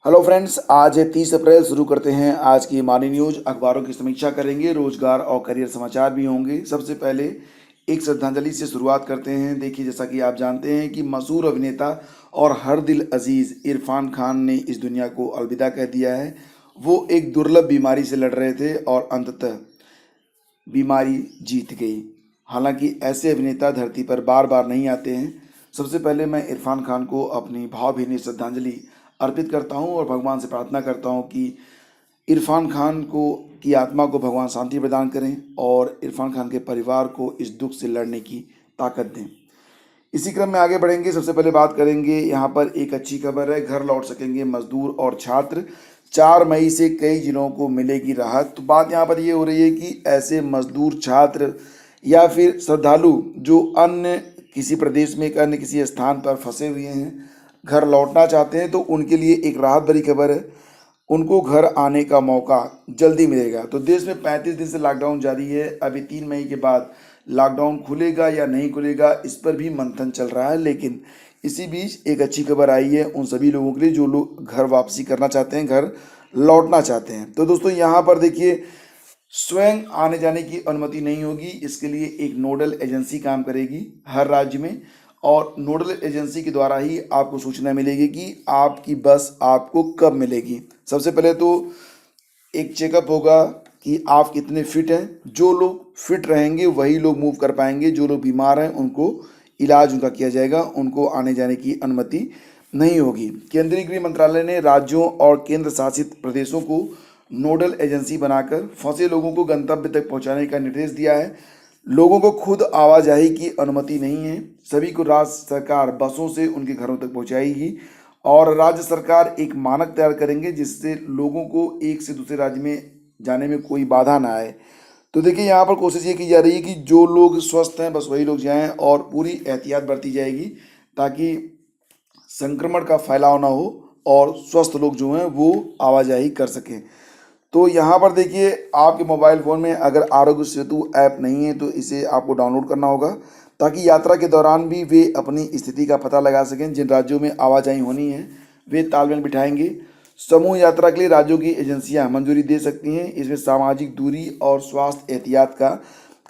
Hello friends, आज है 30 अप्रैल। शुरू करते हैं आज की मॉर्निंग न्यूज। अखबारों की समीक्षा करेंगे, रोजगार और करियर समाचार भी होंगे। सबसे पहले एक श्रद्धांजलि से शुरुआत करते हैं। देखिए, जैसा कि आप जानते हैं कि मशहूर अभिनेता और हर दिल अजीज इरफान खान ने इस दुनिया को अलविदा कह दिया है। वो एक दुर्लभ बीमारी से लड़ रहे थे और अंततः बीमारी जीत गई। हालांकि ऐसे अभिनेता धरती पर बार बार नहीं आते हैं। सबसे पहले मैं इरफान खान को अपनी भावभीनी श्रद्धांजलि अर्पित करता हूं और भगवान से प्रार्थना करता हूं कि इरफान खान को की आत्मा को भगवान शांति प्रदान करें और इरफान खान के परिवार को इस दुख से लड़ने की ताकत दें। इसी क्रम में आगे बढ़ेंगे। सबसे पहले बात करेंगे, यहाँ पर एक अच्छी खबर है, घर लौट सकेंगे मजदूर और छात्र। 4 मई से कई जिलों को मिलेगी राहत। तो बात यहाँ पर ये हो रही है कि ऐसे मजदूर, छात्र या फिर श्रद्धालु जो अन्य किसी प्रदेश में, एक अन्य किसी स्थान पर फंसे हुए हैं, घर लौटना चाहते हैं, तो उनके लिए एक राहत भरी खबर है। उनको घर आने का मौका जल्दी मिलेगा। तो देश में 35 दिन से लॉकडाउन जारी है। अभी 3 मई के बाद लॉकडाउन खुलेगा या नहीं खुलेगा, इस पर भी मंथन चल रहा है। लेकिन इसी बीच एक अच्छी खबर आई है उन सभी लोगों के लिए जो लोग घर वापसी करना चाहते हैं, घर लौटना चाहते हैं। तो दोस्तों, यहाँ पर देखिए, स्वयं आने जाने की अनुमति नहीं होगी। इसके लिए एक नोडल एजेंसी काम करेगी हर राज्य में, और नोडल एजेंसी के द्वारा ही आपको सूचना मिलेगी कि आपकी बस आपको कब मिलेगी। सबसे पहले तो एक चेकअप होगा कि आप कितने फिट हैं। जो लोग फिट रहेंगे वही लोग मूव कर पाएंगे। जो लोग बीमार हैं उनको इलाज उनका किया जाएगा, उनको आने जाने की अनुमति नहीं होगी। केंद्रीय गृह मंत्रालय ने राज्यों और केंद्र शासित प्रदेशों को नोडल एजेंसी बनाकर फंसे लोगों को गंतव्य तक पहुंचाने का निर्देश दिया है। लोगों को खुद आवाजाही की अनुमति नहीं है। सभी को राज्य सरकार बसों से उनके घरों तक पहुंचाएगी और राज्य सरकार एक मानक तैयार करेंगे जिससे लोगों को एक से दूसरे राज्य में जाने में कोई बाधा ना आए। तो देखिए, यहाँ पर कोशिश ये की जा रही है कि जो लोग स्वस्थ हैं बस वही लोग जाएं और पूरी एहतियात बरती जाएगी ताकि संक्रमण का फैलाव ना हो और स्वस्थ लोग जो हैं वो आवाजाही कर सकें। तो यहाँ पर देखिए, आपके मोबाइल फ़ोन में अगर आरोग्य सेतु ऐप नहीं है तो इसे आपको डाउनलोड करना होगा ताकि यात्रा के दौरान भी वे अपनी स्थिति का पता लगा सकें। जिन राज्यों में आवाजाही होनी है वे तालमेल बिठाएंगे। समूह यात्रा के लिए राज्यों की एजेंसियां मंजूरी दे सकती हैं। इसमें सामाजिक दूरी और स्वास्थ्य एहतियात का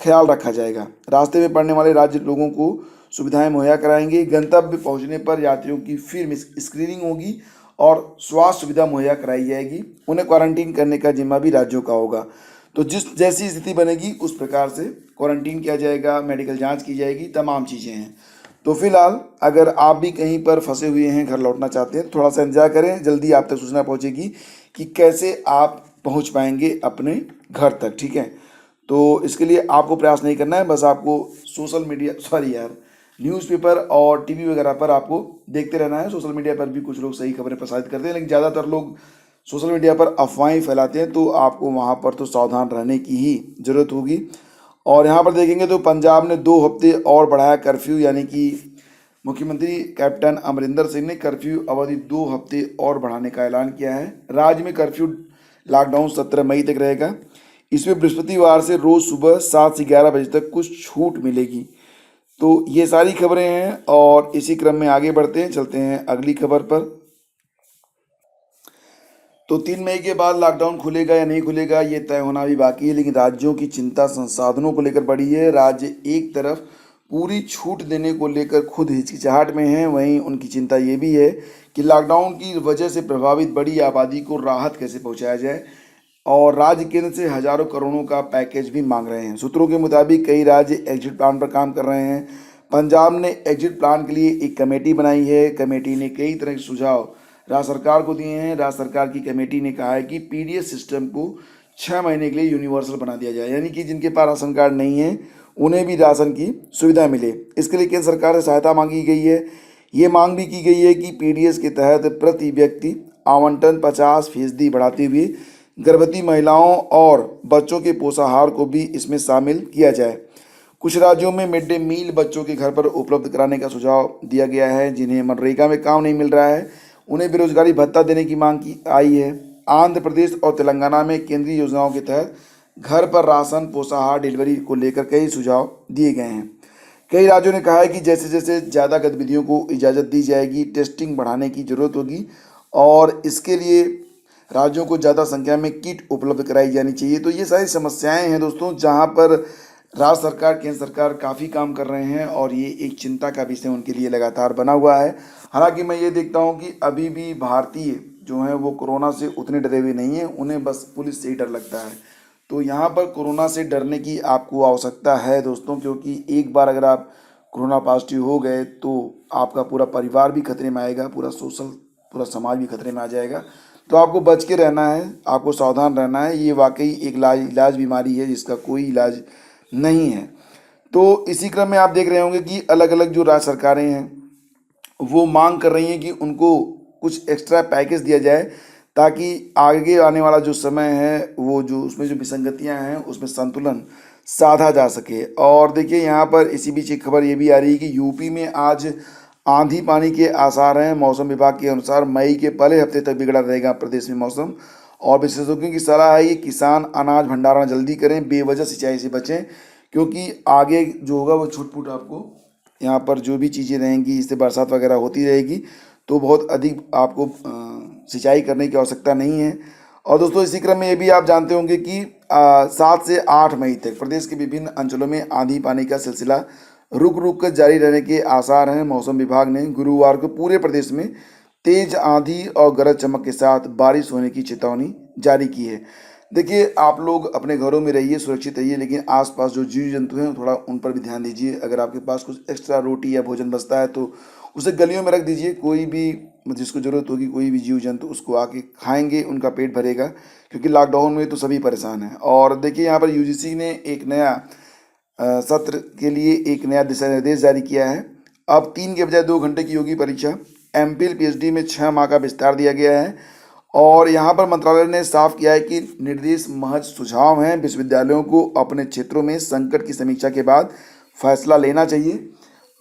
ख्याल रखा जाएगा। रास्ते में पड़ने वाले राज्य लोगों को सुविधाएं मुहैया कराएंगे। गंतव्य पहुंचने पर यात्रियों की फिर स्क्रीनिंग होगी और स्वास्थ्य सुविधा मुहैया कराई जाएगी। उन्हें क्वारंटीन करने का जिम्मा भी राज्यों का होगा। तो जिस जैसी स्थिति बनेगी उस प्रकार से क्वारंटीन किया जाएगा, मेडिकल जांच की जाएगी, तमाम चीज़ें हैं। तो फिलहाल अगर आप भी कहीं पर फंसे हुए हैं, घर लौटना चाहते हैं, थोड़ा सा इंतजार करें, जल्दी आप तक सूचना पहुंचेगी कि कैसे आप पहुंच पाएंगे अपने घर तक। ठीक है, तो इसके लिए आपको प्रयास नहीं करना है, बस आपको सोशल मीडिया न्यूज़पेपर और टीवी वगैरह पर आपको देखते रहना है। सोशल मीडिया पर भी कुछ लोग सही खबरें प्रसारित करते हैं, लेकिन ज़्यादातर लोग सोशल मीडिया पर अफवाहें फैलाते हैं। तो आपको वहाँ पर तो सावधान रहने की ही ज़रूरत होगी। और यहाँ पर देखेंगे तो पंजाब ने 2 हफ्ते और बढ़ाया कर्फ्यू, यानी कि मुख्यमंत्री कैप्टन अमरिंदर सिंह ने कर्फ्यू अवधि 2 हफ्ते और बढ़ाने का ऐलान किया है। राज्य में कर्फ्यू लॉकडाउन 17 मई तक रहेगा। इसमें बृहस्पतिवार से रोज़ सुबह 7 से 11 बजे तक कुछ छूट मिलेगी। तो ये सारी खबरें हैं और इसी क्रम में आगे बढ़ते हैं, चलते हैं अगली खबर पर। तो 3 मई के बाद लॉकडाउन खुलेगा या नहीं खुलेगा ये तय होना भी बाकी है, लेकिन राज्यों की चिंता संसाधनों को लेकर बढ़ी है। राज्य एक तरफ पूरी छूट देने को लेकर खुद हिचकिचाहट में है, वहीं उनकी चिंता ये भी है कि लॉकडाउन की वजह से प्रभावित बड़ी आबादी को राहत कैसे पहुंचाया जाए, और राज्य केंद्र से हजारों करोड़ों का पैकेज भी मांग रहे हैं। सूत्रों के मुताबिक कई राज्य एग्जिट प्लान पर काम कर रहे हैं। पंजाब ने एग्जिट प्लान के लिए एक कमेटी बनाई है। कमेटी ने कई तरह के सुझाव राज्य सरकार को दिए हैं। राज्य सरकार की कमेटी ने कहा है कि पीडीएस सिस्टम को 6 महीने के लिए यूनिवर्सल बना दिया जाए, यानी कि जिनके पास राशन कार्ड नहीं है उन्हें भी राशन की सुविधा मिले। इसके लिए केंद्र सरकार से सहायता मांगी गई है। ये मांग भी की गई है कि पीडीएस के तहत प्रति व्यक्ति आवंटन 50% बढ़ाते हुए गर्भवती महिलाओं और बच्चों के पोषाहार को भी इसमें शामिल किया जाए। कुछ राज्यों में मिड डे मील बच्चों के घर पर उपलब्ध कराने का सुझाव दिया गया है। जिन्हें मनरेगा में काम नहीं मिल रहा है उन्हें बेरोजगारी भत्ता देने की मांग की आई है। आंध्र प्रदेश और तेलंगाना में केंद्रीय योजनाओं के तहत घर पर राशन, पोषाहार, डिलीवरी को लेकर कई सुझाव दिए गए हैं। कई राज्यों ने कहा है कि जैसे जैसे ज़्यादा गतिविधियों को इजाज़त दी जाएगी, टेस्टिंग बढ़ाने की ज़रूरत होगी और इसके लिए राज्यों को ज़्यादा संख्या में किट उपलब्ध कराई जानी चाहिए। तो ये सारी समस्याएं हैं दोस्तों, जहां पर राज्य सरकार केंद्र सरकार काफ़ी काम कर रहे हैं और ये एक चिंता का विषय उनके लिए लगातार बना हुआ है। हालांकि मैं ये देखता हूँ कि अभी भी भारतीय जो हैं वो कोरोना से उतने डरे हुए नहीं हैं, उन्हें बस पुलिस से ही डर लगता है। तो यहाँ पर कोरोना से डरने की आपको आवश्यकता है दोस्तों, क्योंकि एक बार अगर आप कोरोना पॉजिटिव हो गए तो आपका पूरा परिवार भी खतरे में आएगा, पूरा समाज भी खतरे में आ जाएगा। तो आपको बच के रहना है, आपको सावधान रहना है। ये वाकई एक इलाज बीमारी है जिसका कोई इलाज नहीं है। तो इसी क्रम में आप देख रहे होंगे कि अलग अलग जो राज्य सरकारें हैं वो मांग कर रही हैं कि उनको कुछ एक्स्ट्रा पैकेज दिया जाए, ताकि आगे आने वाला जो समय है वो जो उसमें जो विसंगतियां हैं उसमें संतुलन साधा जा सके। और देखिए यहाँ पर इसी बीच एक खबर ये भी आ रही है कि यूपी में आज आंधी पानी के आसार हैं। मौसम विभाग के अनुसार मई के पहले हफ्ते तक बिगड़ा रहेगा प्रदेश में मौसम, और विशेषज्ञों की सलाह है कि किसान अनाज भंडारण जल्दी करें, बेवजह सिंचाई से बचें, क्योंकि आगे जो होगा वो छुटपुट आपको यहाँ पर जो भी चीज़ें रहेंगी, इससे बरसात वगैरह होती रहेगी तो बहुत अधिक आपको सिंचाई करने की आवश्यकता नहीं है। और दोस्तों इसी क्रम में ये भी आप जानते होंगे कि 7 से 8 मई तक प्रदेश के विभिन्न अंचलों में आंधी पानी का सिलसिला रुक रुक कर जारी रहने के आसार हैं। मौसम विभाग ने गुरुवार को पूरे प्रदेश में तेज आंधी और गरज चमक के साथ बारिश होने की चेतावनी जारी की है। देखिए आप लोग अपने घरों में रहिए, सुरक्षित रहिए, लेकिन आसपास जो जीव जंतु हैं थोड़ा उन पर भी ध्यान दीजिए। अगर आपके पास कुछ एक्स्ट्रा रोटी या भोजन बचता है तो उसे गलियों में रख दीजिए। कोई भी जिसको ज़रूरत होगी, कोई भी जीव जंतु उसको आके खाएंगे, उनका पेट भरेगा, क्योंकि लॉकडाउन में तो सभी परेशान हैं। और देखिए यहाँ पर यूजीसी ने एक नया सत्र के लिए एक नया दिशा निर्देश जारी किया है। अब 3 के बजाय 2 घंटे की होगी परीक्षा। एमफिल पीएचडी में 6 माह का विस्तार दिया गया है। और यहाँ पर मंत्रालय ने साफ किया है कि निर्देश महज सुझाव हैं, विश्वविद्यालयों को अपने क्षेत्रों में संकट की समीक्षा के बाद फैसला लेना चाहिए।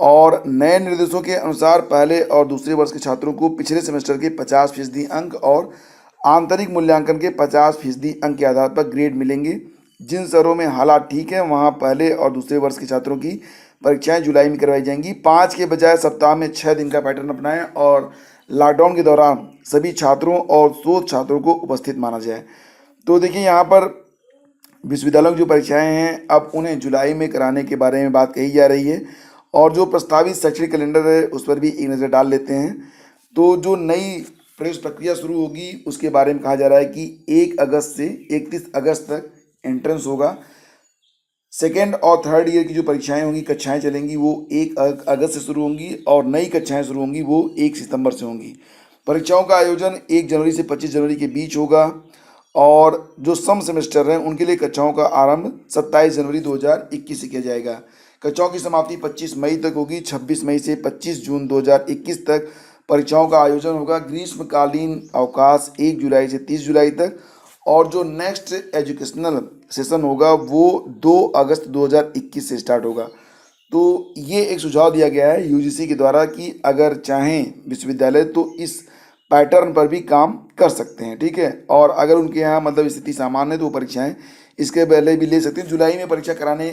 और नए निर्देशों के अनुसार पहले और दूसरे वर्ष के छात्रों को पिछले सेमेस्टर के 50% अंक और आंतरिक मूल्यांकन के 50% अंक के आधार पर ग्रेड मिलेंगे। जिन शहरों में हालात ठीक है वहाँ पहले और दूसरे वर्ष के छात्रों की परीक्षाएं जुलाई में करवाई जाएंगी। 5 के बजाय सप्ताह में 6 दिन का पैटर्न अपनाएं और लॉकडाउन के दौरान सभी छात्रों और शोध छात्रों को उपस्थित माना जाए। तो देखिए यहाँ पर विश्वविद्यालयों की जो परीक्षाएं हैं अब उन्हें जुलाई में कराने के बारे में बात कही जा रही है। और जो प्रस्तावित शैक्षणिक कैलेंडर है उस पर भी एक नज़र डाल लेते हैं। तो जो नई प्रवेश प्रक्रिया शुरू होगी उसके बारे में कहा जा रहा है कि 1 अगस्त से 31 अगस्त तक एंट्रेंस होगा। सेकेंड और थर्ड ईयर की जो परीक्षाएं होंगी, कक्षाएं चलेंगी, वो 1 अगस्त से शुरू होंगी और नई कक्षाएं शुरू होंगी वो 1 सितंबर से होंगी। परीक्षाओं का आयोजन 1 जनवरी से 25 जनवरी के बीच होगा। और जो सम सेमेस्टर हैं उनके लिए कक्षाओं का आरंभ 27 जनवरी 2021 से किया जाएगा। कक्षाओं की समाप्ति 25 मई तक होगी। 26 मई से 25 जून 2021 तक परीक्षाओं का आयोजन होगा। ग्रीष्मकालीन अवकाश 1 जुलाई से 30 जुलाई तक। और जो नेक्स्ट एजुकेशनल सेशन होगा वो 2 अगस्त 2021 से स्टार्ट होगा। तो ये एक सुझाव दिया गया है यूजीसी के द्वारा कि अगर चाहें विश्वविद्यालय तो इस पैटर्न पर भी काम कर सकते हैं, ठीक है। और अगर उनके यहाँ मतलब स्थिति सामान्य है तो वो परीक्षाएं इसके पहले भी ले सकते हैं। जुलाई में परीक्षा कराने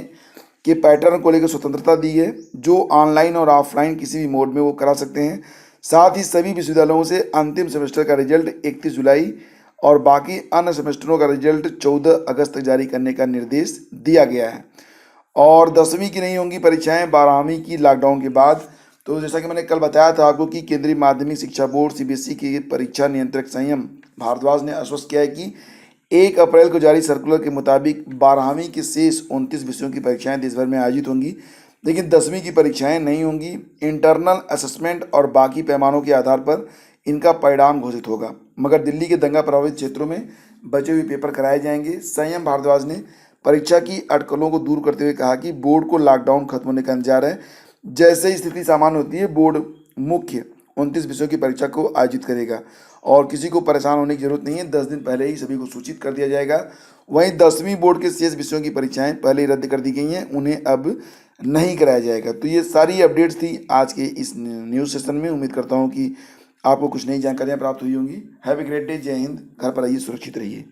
के पैटर्न को लेकर स्वतंत्रता दी है। जो ऑनलाइन और ऑफलाइन किसी भी मोड में वो करा सकते हैं। साथ ही सभी विश्वविद्यालयों से अंतिम सेमेस्टर का रिजल्ट 31 जुलाई और बाकी अन्य सेमेस्टरों का रिजल्ट 14 अगस्त तक जारी करने का निर्देश दिया गया है। और 10वीं की नहीं होंगी परीक्षाएं, 12वीं की लॉकडाउन के बाद। तो जैसा कि मैंने कल बताया था आपको कि केंद्रीय माध्यमिक शिक्षा बोर्ड सीबीएसई के परीक्षा नियंत्रक संयम भारद्वाज ने आश्वस्त किया है कि 1 अप्रैल को जारी सर्कुलर के मुताबिक 12वीं के शेष 29 विषयों की परीक्षाएं देश भर में आयोजित होंगी, लेकिन 10वीं की परीक्षाएं नहीं होंगी। इंटरनल असेसमेंट और बाकी पैमानों के आधार पर इनका परिणाम घोषित होगा, मगर दिल्ली के दंगा प्रभावित क्षेत्रों में बचे हुए पेपर कराए जाएंगे। संयम भारद्वाज ने परीक्षा की अटकलों को दूर करते हुए कहा कि बोर्ड को लॉकडाउन खत्म होने का इंतजार है। जैसे ही स्थिति सामान्य होती है बोर्ड मुख्य 29 विषयों की परीक्षा को आयोजित करेगा और किसी को परेशान होने की जरूरत नहीं है। 10 दिन पहले ही सभी को सूचित कर दिया जाएगा। वहीं 10वीं बोर्ड के शेष विषयों की परीक्षाएं पहले ही रद्द कर दी गई हैं, उन्हें अब नहीं कराया जाएगा। तो ये सारी अपडेट्स थी आज के इस न्यूज़ सेशन में। उम्मीद करता हूँ कि आपको कुछ नई जानकारियाँ प्राप्त हुई होंगी। Have a great day. जय हिंद। घर पर रहिए, सुरक्षित रहिए।